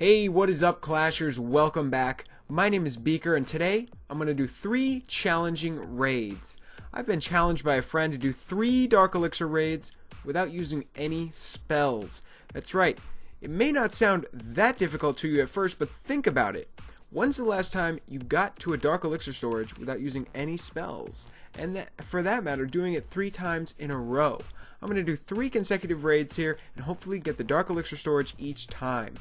Hey, what is up, Clashers? Welcome back. My name is Beaker, and today I'm going to do 3 challenging raids. I've been challenged by a friend to do 3 Dark Elixir raids without using any spells. That's right. It may not sound that difficult to you at first, but think about it. When's the last time you got to a Dark Elixir storage without using any spells? And for that matter, doing it 3 times in a row. I'm going to do 3 consecutive raids here and hopefully get the Dark Elixir storage each time.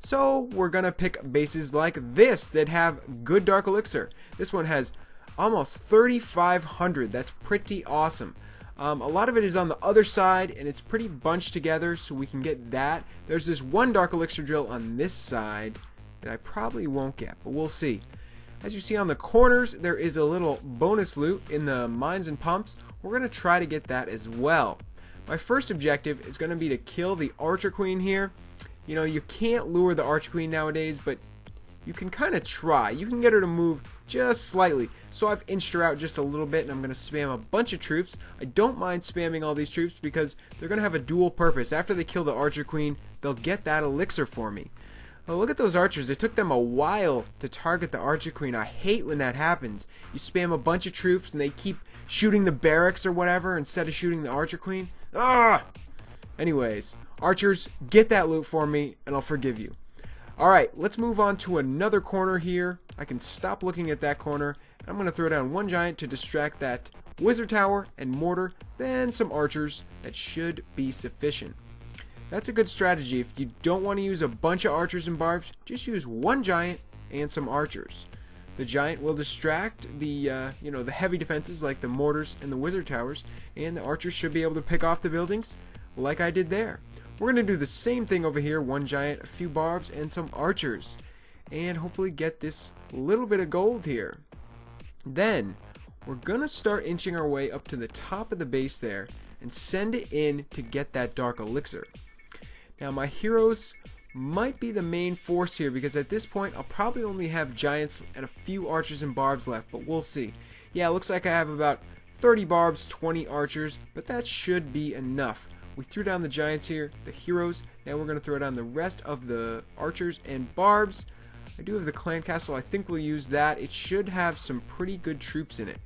So we're going to pick bases like this that have good Dark Elixir. This one has almost 3,500. That's pretty awesome. A lot of it is on the other side and it's pretty bunched together, so we can get that. There's this one Dark Elixir drill on this side that I probably won't get, but we'll see. As you see on the corners, there is a little bonus loot in the mines and pumps. We're going to try to get that as well. My first objective is going to be to kill the Archer Queen here. You know, you can't lure the Archer Queen nowadays, but you can kind of try. You can get her to move just slightly. So I've inched her out just a little bit, and I'm going to spam a bunch of troops. I don't mind spamming all these troops because they're going to have a dual purpose. After they kill the Archer Queen, they'll get that elixir for me. Well, look at those archers. It took them a while to target the Archer Queen. I hate when that happens. You spam a bunch of troops and they keep shooting the barracks or whatever instead of shooting the Archer Queen. Ah! Anyways, archers, get that loot for me and I'll forgive you. Alright, let's move on to another corner here. I can stop looking at that corner. I'm going to throw down one giant to distract that wizard tower and mortar, then some archers. That should be sufficient. That's a good strategy. If you don't want to use a bunch of archers and barbs, just use one giant and some archers. The giant will distract the the heavy defenses like the mortars and the wizard towers, and the archers should be able to pick off the buildings like I did there. We're going to do the same thing over here. One giant, a few barbs, and some archers, and hopefully get this little bit of gold here. Then we're going to start inching our way up to the top of the base there and send it in to get that Dark Elixir. Now my heroes might be the main force here because at this point I'll probably only have giants and a few archers and barbs left, but we'll see. Yeah, it looks like I have about 30 barbs, 20 archers, but that should be enough. We threw down the giants here, the heroes. Now we're going to throw down the rest of the archers and barbs. I do have the clan castle. I think we'll use that. It should have some pretty good troops in it.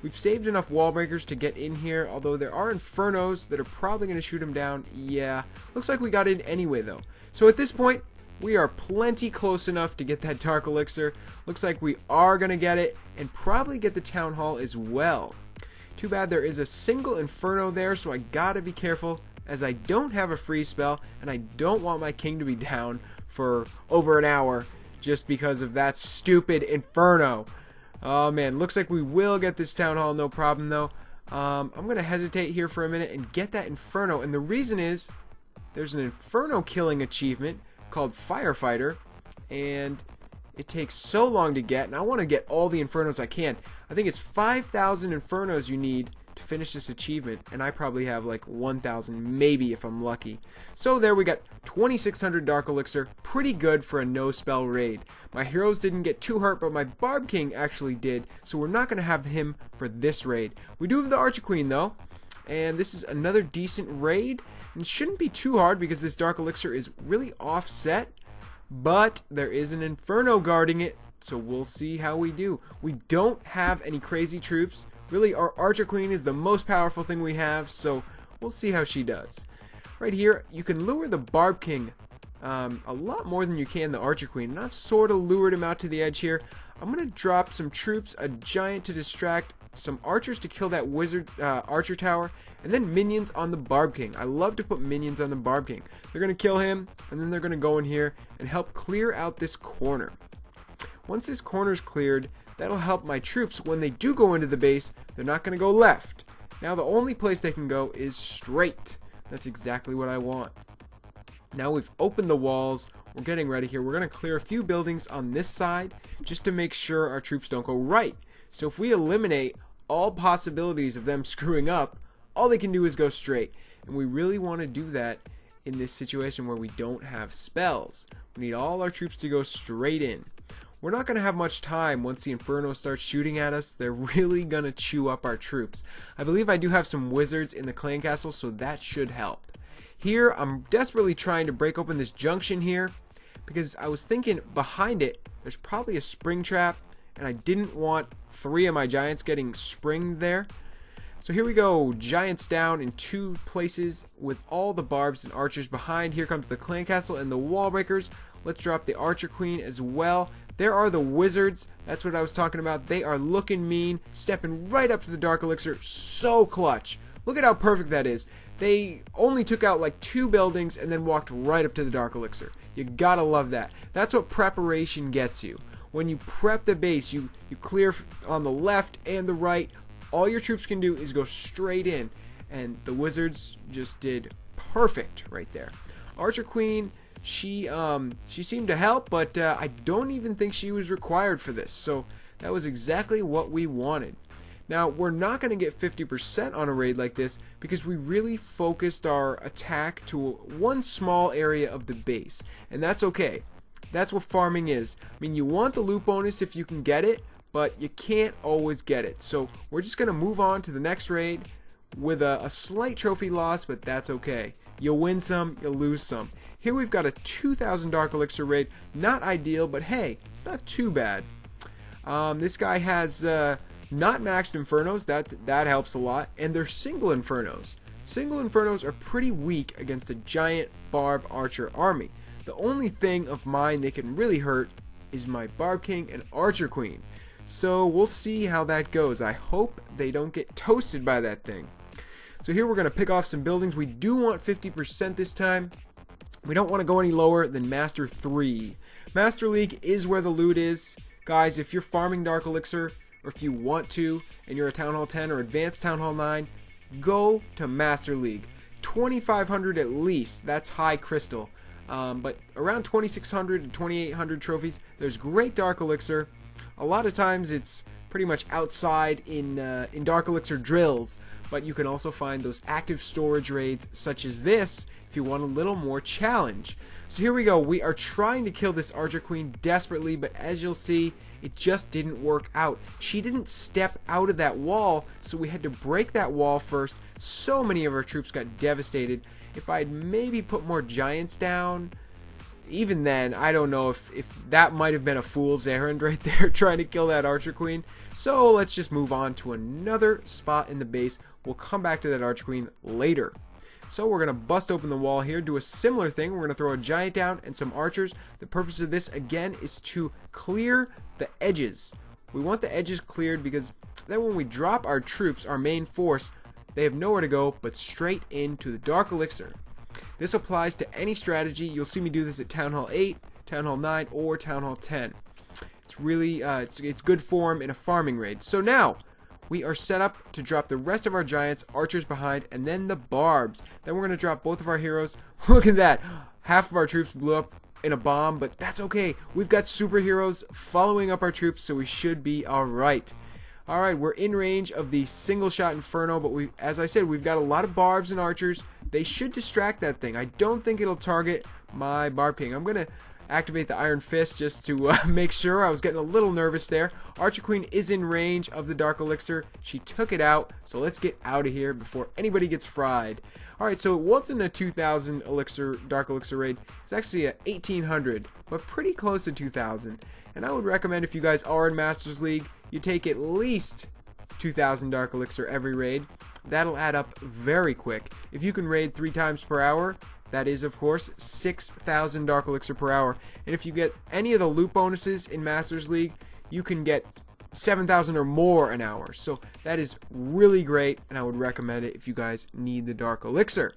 We've saved enough wall breakers to get in here, although there are infernos that are probably going to shoot them down. Yeah, looks like we got in anyway though. So at this point, we are plenty close enough to get that Dark Elixir. Looks like we are going to get it and probably get the Townhall as well. Too bad there is a single inferno there, so I gotta be careful as I don't have a free spell and I don't want my king to be down for over an hour just because of that stupid inferno. Oh man, looks like we will get this Town Hall, no problem though. I'm going to hesitate here for a minute and get that Inferno, and the reason is there's an Inferno killing achievement called Firefighter, and it takes so long to get, and I want to get all the Infernos I can. I think it's 5,000 Infernos you need to finish this achievement, and I probably have like 1,000 maybe if I'm lucky. So there we got 2,600 Dark Elixir, pretty good for a no spell raid. My heroes didn't get too hurt, but my Barb King actually did, so we're not going to have him for this raid. We do have the Archer Queen though, and this is another decent raid, and it shouldn't be too hard because this Dark Elixir is really offset, but there is an Inferno guarding it, so we'll see how we do. We don't have any crazy troops. Really, our Archer Queen is the most powerful thing we have, so we'll see how she does. Right here, you can lure the Barb King a lot more than you can the Archer Queen, and I've sort of lured him out to the edge here. I'm going to drop some troops, a giant to distract, some archers to kill that wizard archer tower, and then minions on the Barb King. I love to put minions on the Barb King. They're going to kill him, and then they're going to go in here and help clear out this corner. Once this corner's cleared, that'll help my troops when they do go into the base. They're not going to go left. Now the only place they can go is straight. That's exactly what I want. Now we've opened the walls. We're getting ready here. We're going to clear a few buildings on this side just to make sure our troops don't go right. So if we eliminate all possibilities of them screwing up, all they can do is go straight. And we really want to do that in this situation where we don't have spells. We need all our troops to go straight in. We're not going to have much time once the Inferno starts shooting at us. They're really going to chew up our troops. I believe I do have some wizards in the clan castle, so that should help. Here, I'm desperately trying to break open this junction here, because I was thinking behind it there's probably a spring trap, and I didn't want 3 of my giants getting springed there. So here we go, giants down in 2 places with all the barbs and archers behind. Here comes the clan castle and the wall breakers. Let's drop the archer queen as well. There are the wizards. That's what I was talking about. They are looking mean, stepping right up to the dark elixir. So clutch. Look at how perfect that is. They only took out like 2 buildings and then walked right up to the dark elixir. You gotta love that. That's what preparation gets you. When you prep the base, you clear on the left and the right. All your troops can do is go straight in, and the wizards just did perfect right there. Archer queen, she seemed to help, but I don't even think she was required for this. So that was exactly what we wanted. Now we're not going to get 50% on a raid like this because we really focused our attack to one small area of the base, and that's okay. That's what farming is. I mean, you want the loot bonus if you can get it, but you can't always get it. So we're just going to move on to the next raid with a slight trophy loss, but that's okay. You'll win some, you'll lose some. Here we've got a 2,000 dark elixir raid. Not ideal, but hey, it's not too bad. This guy has not maxed infernos. That helps a lot. And they're single infernos. Single infernos are pretty weak against a giant barb archer army. The only thing of mine they can really hurt is my barb king and archer queen. So we'll see how that goes. I hope they don't get toasted by that thing. So here we're going to pick off some buildings. We do want 50% this time. We don't want to go any lower than Master 3. Master League is where the loot is. Guys, if you're farming Dark Elixir, or if you want to, and you're a Townhall 10 or Advanced Townhall 9, go to Master League. 2,500 at least. That's high crystal. But around 2,600 and 2,800 trophies, there's great Dark Elixir. A lot of times it's pretty much outside in Dark Elixir drills, but you can also find those active storage raids such as this if you want a little more challenge. So here we go. We are trying to kill this archer queen desperately, but as you'll see, it just didn't work out. She didn't step out of that wall, so we had to break that wall first. So many of our troops got devastated. If I'd maybe put more giants down, even then, I don't know if that might have been a fool's errand right there, trying to kill that archer queen. So let's just move on to another spot in the base. We'll come back to that archer queen later. So we're going to bust open the wall here, do a similar thing. We're going to throw a giant down and some archers. The purpose of this, again, is to clear the edges. We want the edges cleared because then when we drop our troops, our main force, they have nowhere to go but straight into the Dark Elixir. This applies to any strategy. You'll see me do this at Townhall 8, Townhall 9, or Townhall 10. It's really, it's good form in a farming raid. So now, we are set up to drop the rest of our giants, archers behind, and then the barbs. Then we're going to drop both of our heroes. Look at that. Half of our troops blew up in a bomb, but that's okay. We've got superheroes following up our troops, so we should be alright. Alright, we're in range of the single shot inferno, but as I said, we've got a lot of barbs and archers. They should distract that thing. I don't think it'll target my barb king. I'm going to activate the iron fist just to make sure. I was getting a little nervous there. Archer queen is in range of the dark elixir. She took it out, so let's get out of here before anybody gets fried. Alright, so it wasn't a 2,000 elixir dark elixir raid. It's actually a 1,800, but pretty close to 2,000. And I would recommend, if you guys are in Masters League, you take at least 2,000 dark elixir every raid. That'll add up very quick. If you can raid 3 times per hour, that is, of course, 6,000 dark elixir per hour. And if you get any of the loot bonuses in Masters League, you can get 7,000 or more an hour. So that is really great, and I would recommend it if you guys need the dark elixir.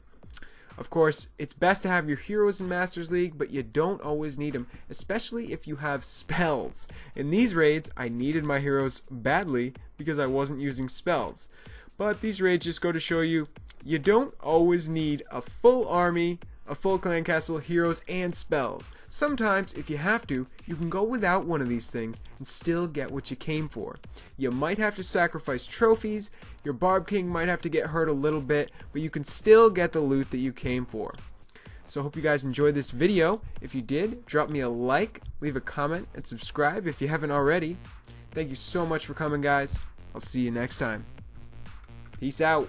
Of course, it's best to have your heroes in Masters League, but you don't always need them, especially if you have spells. In these raids, I needed my heroes badly because I wasn't using spells. But these raids just go to show you, you don't always need a full army, a full clan castle, heroes, and spells. Sometimes, if you have to, you can go without one of these things and still get what you came for. You might have to sacrifice trophies, your barb king might have to get hurt a little bit, but you can still get the loot that you came for. So I hope you guys enjoyed this video. If you did, drop me a like, leave a comment, and subscribe if you haven't already. Thank you so much for coming, guys. I'll see you next time. Peace out.